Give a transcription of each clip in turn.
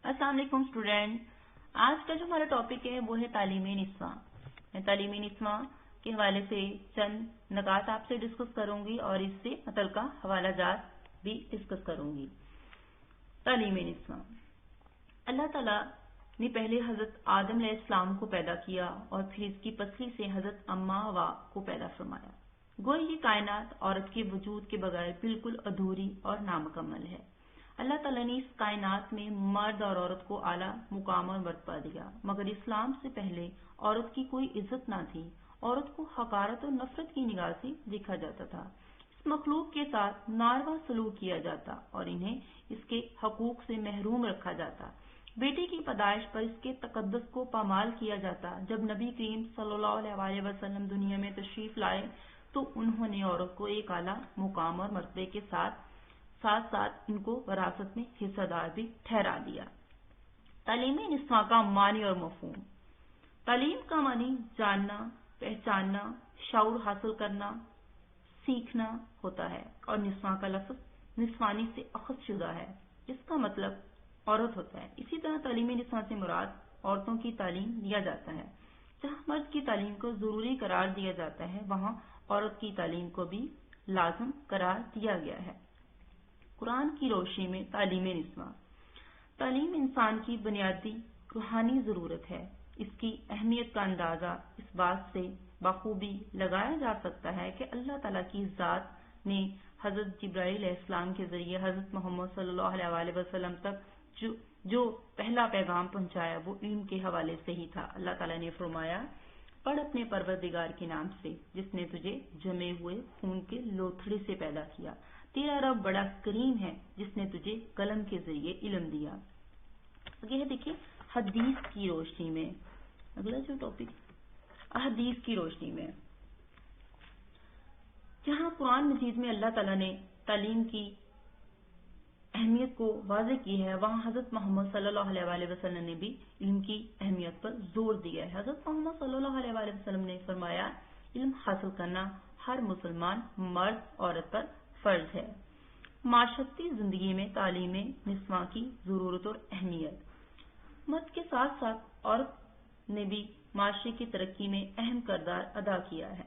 السلام علیکم اسٹوڈینٹ. آج کا جو ہمارا ٹاپک ہے وہ ہے تعلیم نسواں. میں تعلیم نسواں کے حوالے سے چند نکات آپ سے ڈسکس کروں گی اور اس سے متعلقہ حوالہ جات بھی ڈسکس کروں گی. تعلیم نسواں. اللہ تعالیٰ نے پہلے حضرت آدم علیہ السلام کو پیدا کیا اور پھر اس کی پسلی سے حضرت اماں حوا کو پیدا فرمایا. گویا یہ کائنات عورت کے وجود کے بغیر بالکل ادھوری اور نامکمل ہے. اللہ تعالیٰ نے اس کائنات میں مرد اور عورت کو اعلیٰ مقام اور مرتبہ دیا، مگر اسلام سے پہلے عورت کی کوئی عزت نہ تھی. عورت کو حقارت اور نفرت کی نگاہ سے دیکھا جاتا تھا. اس مخلوق کے ساتھ ناروا سلوک کیا جاتا اور انہیں اس کے حقوق سے محروم رکھا جاتا. بیٹی کی پیدائش پر اس کے تقدس کو پامال کیا جاتا. جب نبی کریم صلی اللہ علیہ وسلم دنیا میں تشریف لائے تو انہوں نے عورت کو ایک اعلیٰ مقام اور مرتبے کے ساتھ ساتھ ان کو وراثت میں حصہ دار بھی ٹھہرا دیا. تعلیم نسواں کا معنی اور مفہوم. تعلیم کا معنی جاننا، پہچاننا، شعور حاصل کرنا، سیکھنا ہوتا ہے اور نسواں کا لفظ نسوانی سے اخذ شدہ ہے جس کا مطلب عورت ہوتا ہے. اسی طرح تعلیم نسواں سے مراد عورتوں کی تعلیم لیا جاتا ہے. جہاں مرد کی تعلیم کو ضروری قرار دیا جاتا ہے وہاں عورت کی تعلیم کو بھی لازم قرار دیا گیا ہے. قرآن کی روشنی میں تعلیم نسواں. تعلیم انسان کی بنیادی روحانی ضرورت ہے. اس کی اہمیت کا اندازہ اس بات سے بخوبی لگایا جا سکتا ہے کہ اللہ تعالیٰ کی ذات نے حضرت جبرائیل علیہ السلام کے ذریعے حضرت محمد صلی اللہ علیہ وسلم تک جو پہلا پیغام پہنچایا وہ علم کے حوالے سے ہی تھا. اللہ تعالیٰ نے فرمایا، پڑھ اپنے پروردگار کے نام سے جس نے تجھے جمے ہوئے خون کے لوتھڑے سے پیدا کیا. تیرا رب بڑا کریم ہے جس نے تجھے قلم کے ذریعے علم دیا. یہ دیکھیے حدیث کی روشنی میں اگلا جو ٹاپک حدیث کی روشنی میں، جہاں قرآن مجید میں اللہ تعالیٰ نے تعلیم کی اہمیت کو واضح کی ہے وہاں حضرت محمد صلی اللہ علیہ وسلم نے بھی علم کی اہمیت پر زور دیا ہے. حضرت محمد صلی اللہ علیہ وسلم نے فرمایا، علم حاصل کرنا ہر مسلمان مرد عورت پر فرض ہے. معاشرتی زندگی میں تعلیم نسواں کی ضرورت اور اہمیت. مرد کے ساتھ ساتھ عورت نے بھی معاشرے کی ترقی میں اہم کردار ادا کیا ہے.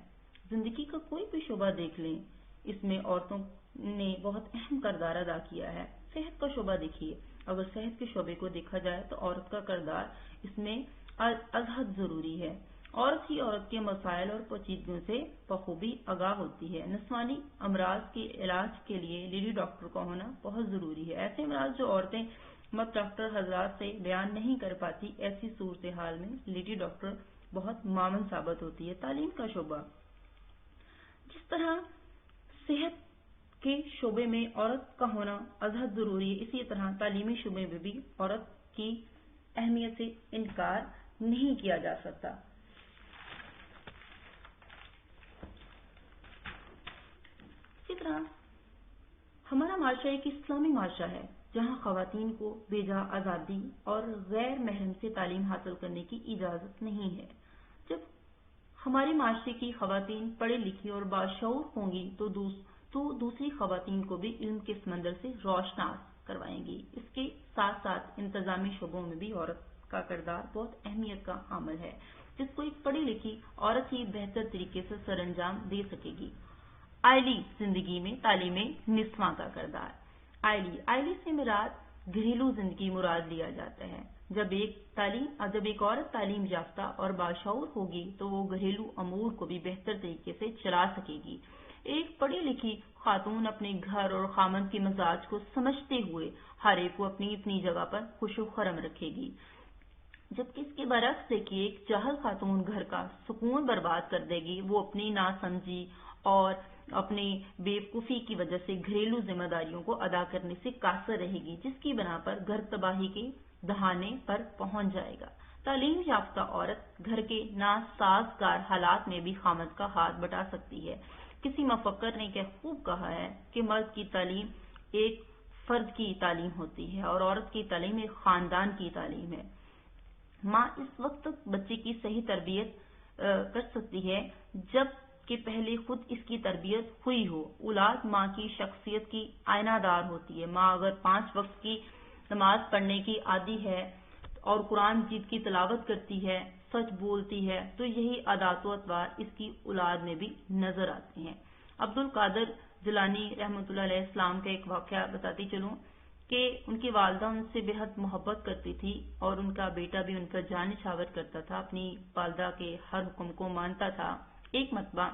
زندگی کا کوئی بھی شعبہ دیکھ لیں، اس میں عورتوں نے بہت اہم کردار ادا کیا ہے. صحت کا شعبہ دیکھیے، اگر صحت کے شعبے کو دیکھا جائے تو عورت کا کردار اس میں ازحد ضروری ہے. عورت ہی عورت کے مسائل اور پیچیدگیوں سے بخوبی آگاہ ہوتی ہے. نسوانی امراض کے علاج کے لیے لیڈی ڈاکٹر کا ہونا بہت ضروری ہے. ایسے امراض جو عورتیں مرد ڈاکٹر حضرات سے بیان نہیں کر پاتی، ایسی صورتحال میں لیڈی ڈاکٹر بہت معاون ثابت ہوتی ہے. تعلیم کا شعبہ، جس طرح صحت کے شعبے میں عورت کا ہونا ازحد ضروری ہے، اسی طرح تعلیمی شعبے میں بھی عورت کی اہمیت سے انکار نہیں کیا جا سکتا. اسی طرح ہمارا معاشرہ ایک اسلامی معاشرہ ہے جہاں خواتین کو بے جا آزادی اور غیر محرم سے تعلیم حاصل کرنے کی اجازت نہیں ہے. جب ہمارے معاشرے کی خواتین پڑھی لکھی اور باشعور ہوں گی تو دوسری خواتین کو بھی علم کے سمندر سے روشناس کروائیں گی. اس کے ساتھ ساتھ انتظامی شعبوں میں بھی عورت کا کردار بہت اہمیت کا حامل ہے جس کو ایک پڑھی لکھی عورت ہی بہتر طریقے سے سر انجام دے سکے گی. عائلی زندگی میں تعلیم نسواں کا کردار. عائلی سے مراد گھریلو زندگی مراد لیا جاتا ہے. جب ایک عورت تعلیم یافتہ اور باشعور ہوگی تو وہ گھریلو امور کو بھی بہتر طریقے سے چلا سکے گی. ایک پڑھی لکھی خاتون اپنے گھر اور خاوند کے مزاج کو سمجھتے ہوئے ہر ایک کو اپنی اپنی جگہ پر خوش و خرم رکھے گی، جبکہ اس کے برعکس دیکھیے ایک جاہل خاتون گھر کا سکون برباد کر دے گی. وہ اپنی ناسمجھی اور اپنی بیوقوفی کی وجہ سے گھریلو ذمہ داریوں کو ادا کرنے سے قاصر رہے گی، جس کی بنا پر گھر تباہی کے دہانے پر پہنچ جائے گا. تعلیم یافتہ عورت گھر کے ناسازگار حالات میں بھی خاوند کا ہاتھ بٹا سکتی ہے. کسی مفکر نے خوب کہا ہے کہ مرد کی تعلیم ایک فرد کی تعلیم ہوتی ہے اور عورت کی تعلیم ایک خاندان کی تعلیم ہے. ماں اس وقت تک بچے کی صحیح تربیت کر سکتی ہے جب کہ پہلے خود اس کی تربیت ہوئی ہو. اولاد ماں کی شخصیت کی آئینہ دار ہوتی ہے. ماں اگر 5 وقت کی نماز پڑھنے کی عادی ہے اور قرآن مجید کی تلاوت کرتی ہے، سچ بولتی ہے، تو یہی عادات و اطوار اس کی اولاد میں بھی نظر آتے ہیں۔ عبد القادر جیلانی رحمۃ اللہ علیہ السلام کا ایک واقعہ بتاتی چلوں کہ ان کی والدہ ان سے بے حد محبت کرتی تھی اور ان کا بیٹا بھی ان پر جان نچھاور کرتا تھا، اپنی والدہ کے ہر حکم کو مانتا تھا۔ ایک مرتبہ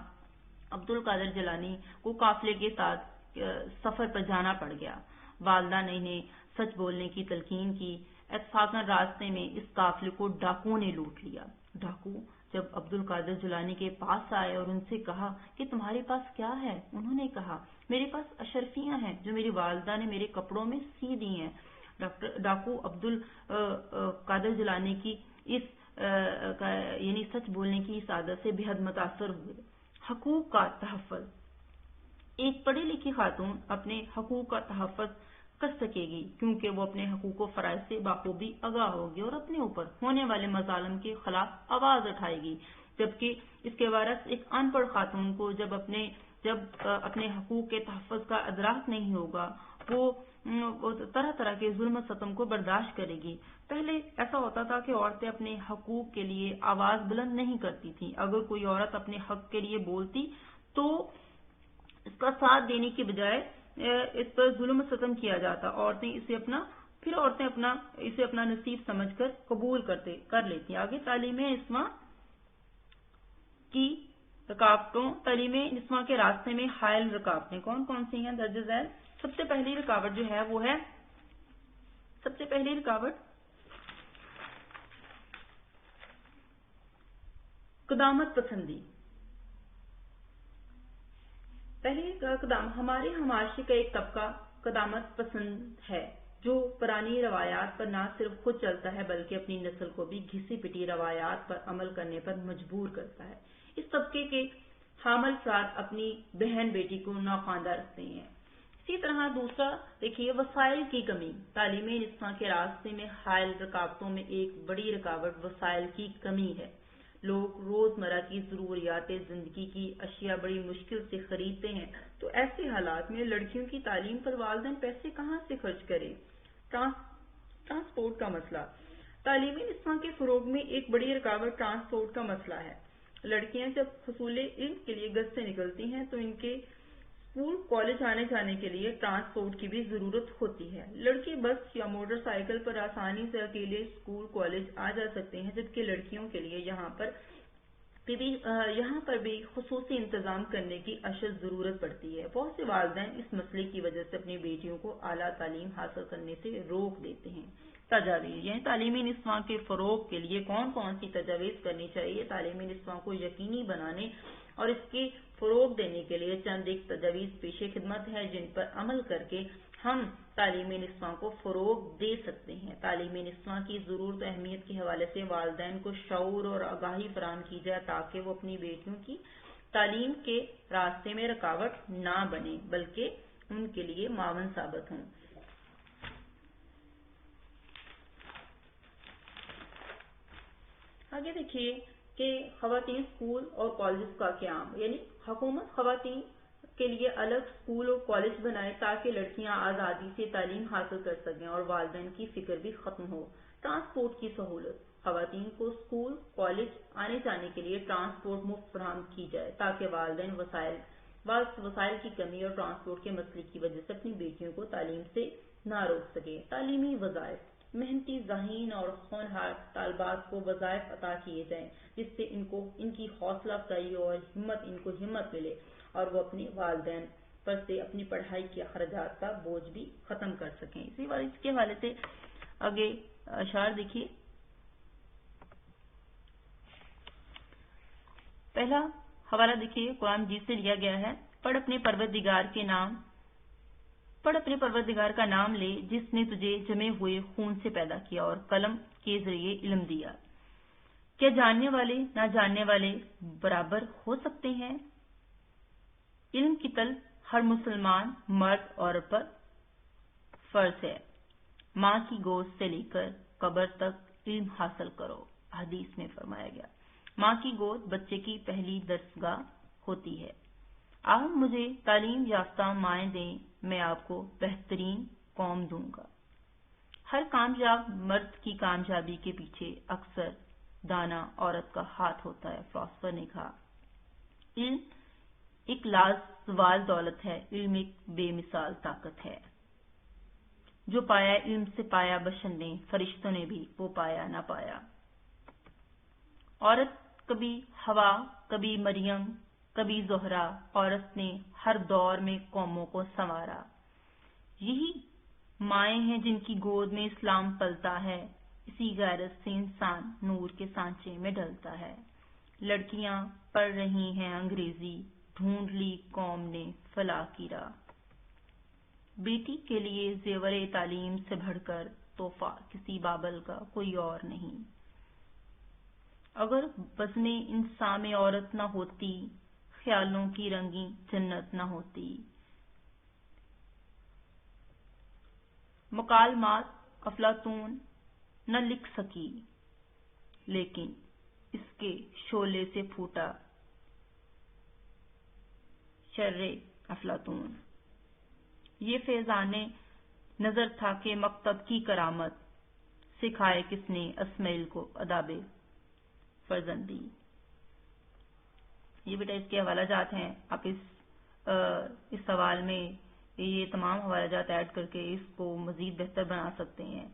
عبد القادر جیلانی کو قافلے کے ساتھ سفر پر جانا پڑ گیا۔ والدہ نے انہیں سچ بولنے کی تلقین کی۔ اتفاقاً راستے میں اس قافلے کو ڈاکوؤں نے لوٹ لیا۔ ڈاکو جب عبد القادر جیلانی کے پاس آئے اور ان سے کہا کہ تمہارے پاس کیا ہے، انہوں نے کہا میرے پاس اشرفیاں ہیں جو میری والدہ نے میرے کپڑوں میں سی دی ہیں۔ ڈاکو عبد القادر جیلانی کی اس یعنی سچ بولنے کی اس عادت سے بے حد متاثر ہوئے۔ حقوق کا تحفظ۔ ایک پڑھی لکھی خاتون اپنے حقوق کا تحفظ کر سکے گی کیونکہ وہ اپنے حقوق و فرائض سے بخوبی آگاہ ہوگی اور اپنے اوپر ہونے والے مظالم کے خلاف آواز اٹھائے گی، جبکہ اس کے برعکس ایک ان پڑھ خاتون کو جب اپنے حقوق کے تحفظ کا ادراک نہیں ہوگا وہ طرح طرح کے ظلم و ستم کو برداشت کرے گی۔ پہلے ایسا ہوتا تھا کہ عورتیں اپنے حقوق کے لیے آواز بلند نہیں کرتی تھیں۔ اگر کوئی عورت اپنے حق کے لیے بولتی تو اس کا ساتھ دینے کی بجائے اس پر ظلم و ستم کیا جاتا۔ عورتیں اسے اپنا نصیب سمجھ کر قبول کر لیتی۔ آگے تعلیم نسواں کی رکاوٹوں۔ تعلیم نسواں کے راستے میں حائل رکاوٹیں کون کون سی ہیں درج ذیل؟ سب سے پہلی رکاوٹ جو ہے وہ ہے قدامت پسندی۔ ہمارے معاشرے کا ایک طبقہ قدامت پسند ہے جو پرانی روایات پر نہ صرف خود چلتا ہے بلکہ اپنی نسل کو بھی گھسی پٹی روایات پر عمل کرنے پر مجبور کرتا ہے۔ اس طبقے کے حامل افراد اپنی بہن بیٹی کو ناخواندہ رکھتے ہیں۔ اسی طرح دوسرا دیکھیے وسائل کی کمی۔ تعلیم نسواں کے راستے میں حائل رکاوٹوں میں ایک بڑی رکاوٹ وسائل کی کمی ہے۔ لوگ روزمرہ کی ضروریات زندگی کی اشیاء بڑی مشکل سے خریدتے ہیں، تو ایسے حالات میں لڑکیوں کی تعلیم پر والدین پیسے کہاں سے خرچ کریں؟ ٹرانسپورٹ کا مسئلہ۔ تعلیم نسواں کے فروغ میں ایک بڑی رکاوٹ ٹرانسپورٹ کا مسئلہ ہے۔ لڑکیاں جب حصول علم کے لیے گھر سے نکلتی ہیں تو ان کے اسکول کالج آنے جانے کے لیے ٹرانسپورٹ کی بھی ضرورت ہوتی ہے۔ لڑکے بس یا موٹر سائیکل پر آسانی سے اکیلے اسکول کالج آ جا سکتے ہیں، جبکہ لڑکیوں کے لیے یہاں پر بھی خصوصی انتظام کرنے کی اشد ضرورت پڑتی ہے۔ بہت سے والدین اس مسئلے کی وجہ سے اپنی بیٹیوں کو اعلیٰ تعلیم حاصل کرنے سے روک دیتے ہیں۔ تجاویز یعنی تعلیمی نسواں کے فروغ کے لیے کون کون سی تجاویز کرنی چاہیے؟ تعلیمی نسواں کو یقینی بنانے اور اس کے فروغ دینے کے لیے چند ایک تجاویز پیش خدمت ہے جن پر عمل کر کے ہم تعلیمی نسواں کو فروغ دے سکتے ہیں۔ تعلیمی نسواں کی ضرورت و اہمیت کے حوالے سے والدین کو شعور اور آگاہی فراہم کی جائے تاکہ وہ اپنی بیٹیوں کی تعلیم کے راستے میں رکاوٹ نہ بنے بلکہ ان کے لیے معاون ثابت ہوں۔ آگے دیکھیے کہ خواتین اسکول اور کالجز کا قیام، یعنی حکومت خواتین کے لیے الگ اسکول اور کالج بنائے تاکہ لڑکیاں آزادی سے تعلیم حاصل کر سکیں اور والدین کی فکر بھی ختم ہو۔ ٹرانسپورٹ کی سہولت، خواتین کو اسکول کالج آنے جانے کے لیے ٹرانسپورٹ مفت فراہم کی جائے تاکہ والدین وسائل کی کمی اور ٹرانسپورٹ کے مسئلے کی وجہ سے اپنی بیٹیوں کو تعلیم سے نہ روک سکے۔ تعلیمی وظائف، محنتی ذہین اور ہونہار طالبات کو وظائف عطا کیے جائیں جس سے ان کی حوصلہ افزائی اور ہمت ملے اور وہ اپنے والدین پر سے اپنی پڑھائی کے اخراجات کا بوجھ بھی ختم کر سکیں۔ اس کے حوالے سے آگے اشعار دیکھیے۔ پہلا حوالہ دیکھیے قرآن مجید سے لیا گیا ہے۔ پڑھ اپنے پروردگار کا نام لے جس نے تجھے جمے ہوئے خون سے پیدا کیا اور قلم کے ذریعے علم دیا۔ کیا جاننے والے نہ جاننے والے برابر ہو سکتے ہیں؟ علم کی طلب ہر مسلمان مرد عورت پر فرض ہے۔ ماں کی گود سے لے کر قبر تک علم حاصل کرو، حدیث میں فرمایا گیا۔ ماں کی گود بچے کی پہلی درسگاہ ہوتی ہے۔ آپ مجھے تعلیم یافتہ مائیں دیں، میں آپ کو بہترین قوم دوں گا۔ ہر کامیاب مرد کی کامیابی کے پیچھے اکثر دانا عورت کا ہاتھ ہوتا ہے. فلاسفر نے کہا علم ایک لازوال دولت ہے. علم ایک بے مثال طاقت ہے. جو پایا علم سے پایا بشر نے، فرشتوں نے بھی وہ پایا نہ پایا. عورت کبھی ہوا، کبھی مریم، کبھی زہرا. عورت نے ہر دور میں قوموں کو سنوارا. یہی مائیں ہیں جن کی گود میں اسلام پلتا ہے. اسی غیرت سے انسان نور کے سانچے میں ڈلتا ہے. لڑکیاں پڑھ رہی ہیں انگریزی، ڈھونڈ لی قوم نے فلاح کی راہ. بیٹی کے لیے زیور تعلیم سے بڑھ کر تحفہ کسی بابل کا کوئی اور نہیں. اگر وزن انسان میں عورت نہ ہوتی، خیالوں کی رنگی جنت نہ ہوتی. مکالمات افلاطون نہ لکھ سکی، لیکن اس کے شعلے سے پھوٹا شر افلاطون. یہ فیضان نظر تھا کہ مکتب کی کرامت سکھائے کس نے اسماعیل کو آداب فرزندی. یہ بیٹا اس کے حوالہ جات ہیں. آپ اس سوال میں یہ تمام حوالہ جات ایڈ کر کے اس کو مزید بہتر بنا سکتے ہیں.